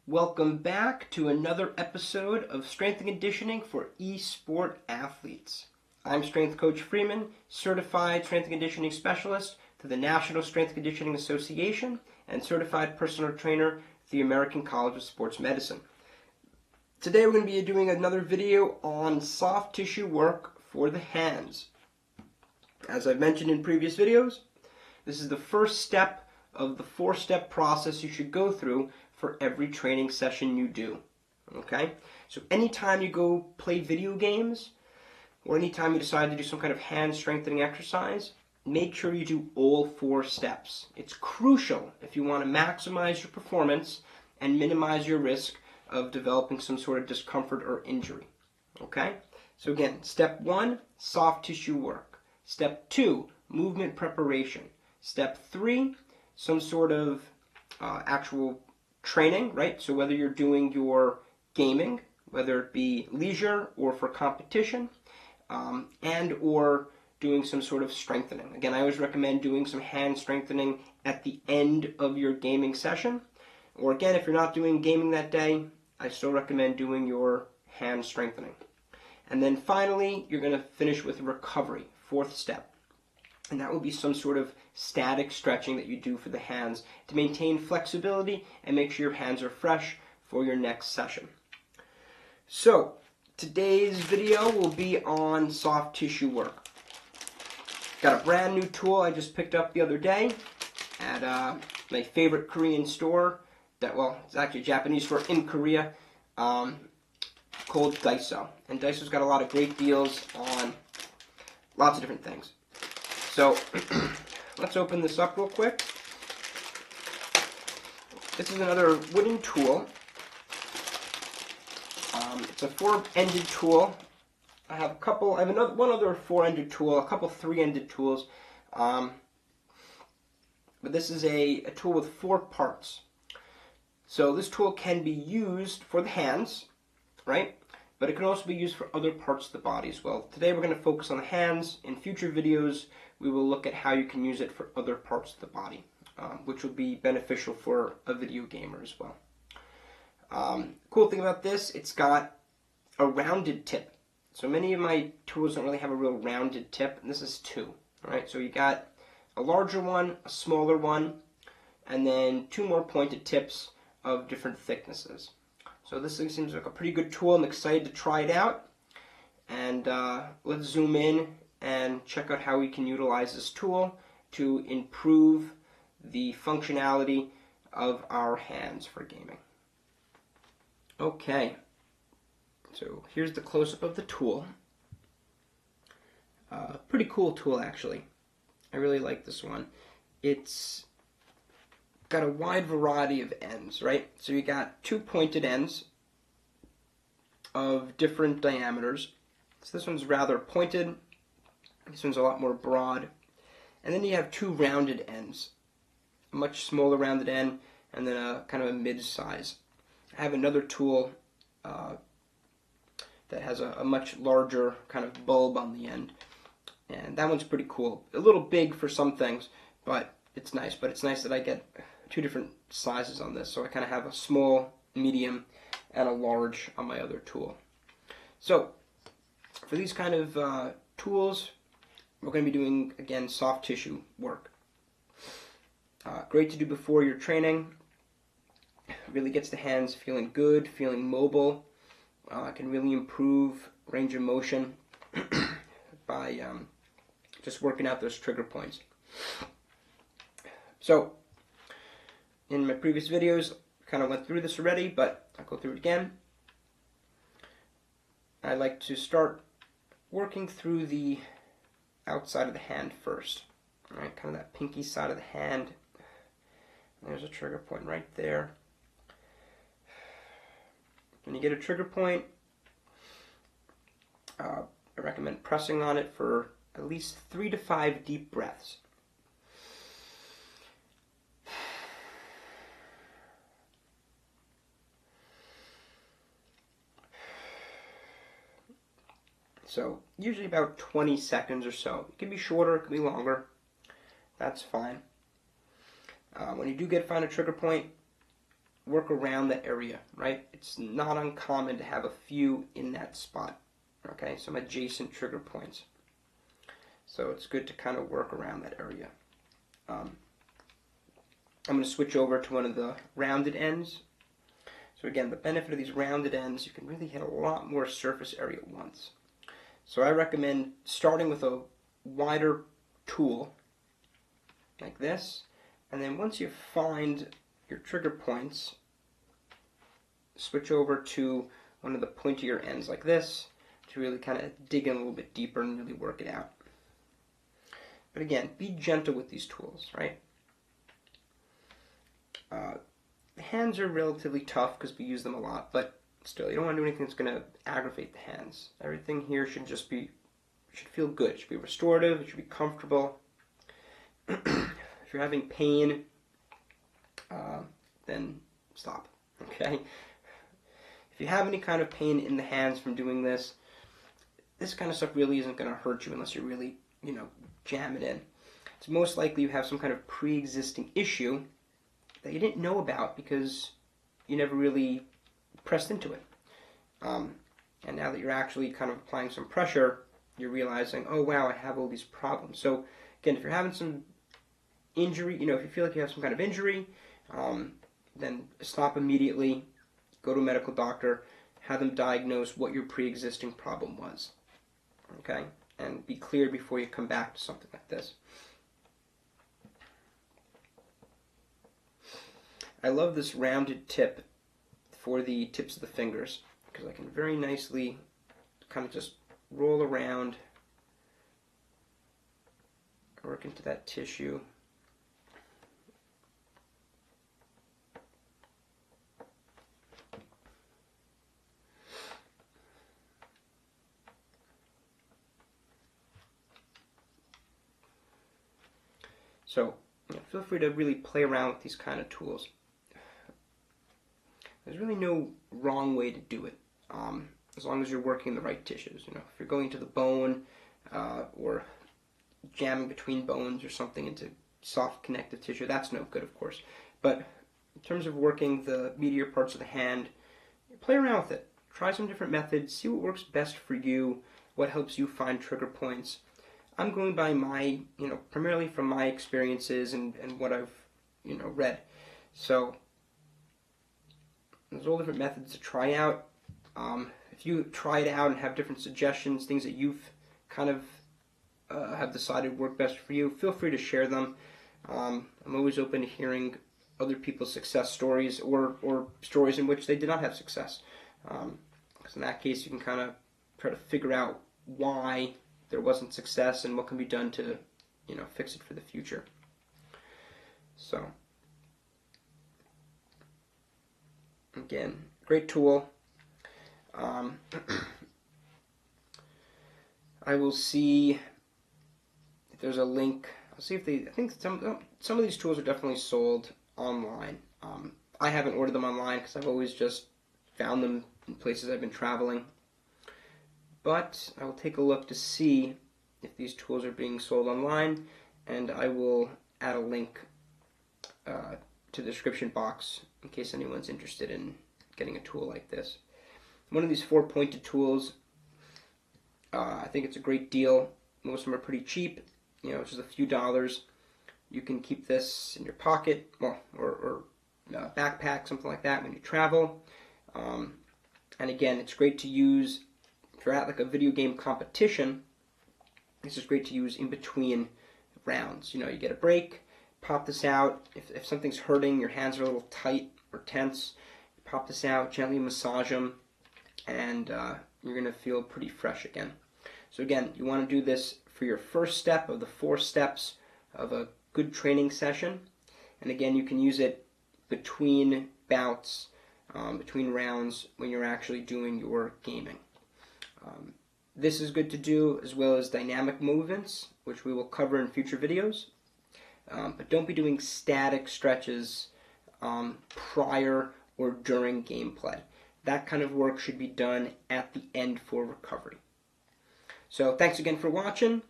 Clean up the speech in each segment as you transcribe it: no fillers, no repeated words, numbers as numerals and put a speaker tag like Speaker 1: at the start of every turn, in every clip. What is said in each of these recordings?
Speaker 1: Welcome back to another episode of Strength and Conditioning for eSport athletes. I'm Strength Coach Freeman, certified strength and conditioning specialist to the National Strength and Conditioning Association and certified personal trainer at the American College of Sports Medicine. Today we're going to be doing another video on soft tissue work for the hands. As I've mentioned in previous videos, this is the first step of the four-step process you should go through for every training session you do. Okay? So anytime you go play video games, or anytime you decide to do some kind of hand strengthening exercise, make sure you do all four steps. It's crucial if you want to maximize your performance and minimize your risk of developing some sort of discomfort or injury. Okay? So again, step 1, soft tissue work. Step 2, movement preparation. Step 3, some sort of actual training, right? So whether you're doing your gaming, whether it be leisure or for competition, and or doing some sort of strengthening. Again, I always recommend doing some hand strengthening at the end of your gaming session. Or again, if you're not doing gaming that day, I still recommend doing your hand strengthening. And then finally, you're going to finish with recovery, fourth step. And that will be some sort of static stretching that you do for the hands to maintain flexibility and make sure your hands are fresh for your next session. So, today's video will be on soft tissue work. Got a brand new tool I just picked up the other day at my favorite Korean store, it's actually a Japanese store in Korea, called Daiso. And Daiso's got a lot of great deals on lots of different things. So, let's open this up real quick. This is another wooden tool. It's a four-ended tool. I have one other four-ended tool, a couple three-ended tools. But this is a tool with 4 parts. So this tool can be used for the hands, right? But it can also be used for other parts of the body as well. Today we're going to focus on the hands. In future videos, we will look at how you can use it for other parts of the body, which will be beneficial for a video gamer as well. Cool thing about this, it's got a rounded tip. So many of my tools don't really have a real rounded tip, and this is 2. Right? So you got a larger one, a smaller one, and then 2 more pointed tips of different thicknesses. So this thing seems like a pretty good tool. I'm excited to try it out. And let's zoom in and check out how we can utilize this tool to improve the functionality of our hands for gaming. Okay, so here's the close-up of the tool. Pretty cool tool, actually. I really like this one. It's got a wide variety of ends, right? So you got 2 pointed ends of different diameters. So this one's rather pointed. This one's a lot more broad. And then you have 2 rounded ends. A much smaller rounded end, and then a kind of a mid-size. I have another tool that has a much larger kind of bulb on the end. And that one's pretty cool. A little big for some things, but it's nice. But it's nice that I get 2 different sizes on this. So I kind of have a small, medium, and a large on my other tool. So for these kind of tools, we're going to be doing, again, soft tissue work. Great to do before your training. Really gets the hands feeling good, feeling mobile. Can really improve range of motion by just working out those trigger points. So, in my previous videos, I kind of went through this already, but I'll go through it again. I like to start working through the outside of the hand first. All right, kind of that pinky side of the hand. There's a trigger point right there. When you get a trigger point, I recommend pressing on it for at least 3 to 5 deep breaths. So, usually about 20 seconds or so. It can be shorter, it can be longer. That's fine. When you do find a trigger point, work around that area, right? It's not uncommon to have a few in that spot, okay? Some adjacent trigger points. So it's good to kind of work around that area. I'm going to switch over to one of the rounded ends. So again, the benefit of these rounded ends, you can really hit a lot more surface area at once. So I recommend starting with a wider tool, like this, and then once you find your trigger points, switch over to one of the pointier ends like this to really kind of dig in a little bit deeper and really work it out. But again, be gentle with these tools, right? The hands are relatively tough because we use them a lot, but still, you don't want to do anything that's going to aggravate the hands. Everything here should just be, should feel good. It should be restorative. It should be comfortable. If you're having pain, then stop, okay? If you have any kind of pain in the hands from doing this, this kind of stuff really isn't going to hurt you unless you really, jam it in. It's most likely you have some kind of pre-existing issue that you didn't know about because you never really pressed into it. And now that you're actually kind of applying some pressure, you're realizing, oh wow, I have all these problems. So again, if you're having some injury, if you feel like you have some kind of injury, then stop immediately, go to a medical doctor, have them diagnose what your pre-existing problem was. Okay? And be clear before you come back to something like this. I love this rounded tip for the tips of the fingers because I can very nicely kind of just roll around, work into that tissue. So feel free to really play around with these kind of tools. There's really no wrong way to do it, as long as you're working the right tissues. If you're going to the bone or jamming between bones or something into soft connective tissue, that's no good, of course. But in terms of working the meatier parts of the hand, play around with it. Try some different methods. See what works best for you, what helps you find trigger points. I'm going by my, primarily from my experiences and what I've, read. So there's all different methods to try out. If you try it out and have different suggestions, things that you've kind of have decided work best for you, feel free to share them. I'm always open to hearing other people's success stories or stories in which they did not have success. Because in that case, you can kind of try to figure out why there wasn't success and what can be done to, fix it for the future. So, again, great tool. I will see if there's a link. I'll see if I think some of these tools are definitely sold online. I haven't ordered them online because I've always just found them in places I've been traveling. But I will take a look to see if these tools are being sold online, and I will add a link to the description box in case anyone's interested in getting a tool like this. One of these 4-pointed tools, I think it's a great deal. Most of them are pretty cheap, just a few dollars. You can keep this in your pocket, or backpack, something like that when you travel. And again, it's great to use if you're at like a video game competition. This is great to use in between rounds. You get a break, pop this out. If something's hurting, your hands are a little tight or tense, pop this out, gently massage them, and you're going to feel pretty fresh again. So again, you want to do this for your first step of the 4 steps of a good training session. And again, you can use it between bouts, between rounds when you're actually doing your gaming. This is good to do as well as dynamic movements, which we will cover in future videos. But don't be doing static stretches prior or during gameplay. That kind of work should be done at the end for recovery. So thanks again for watching,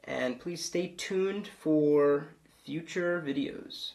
Speaker 1: and please stay tuned for future videos.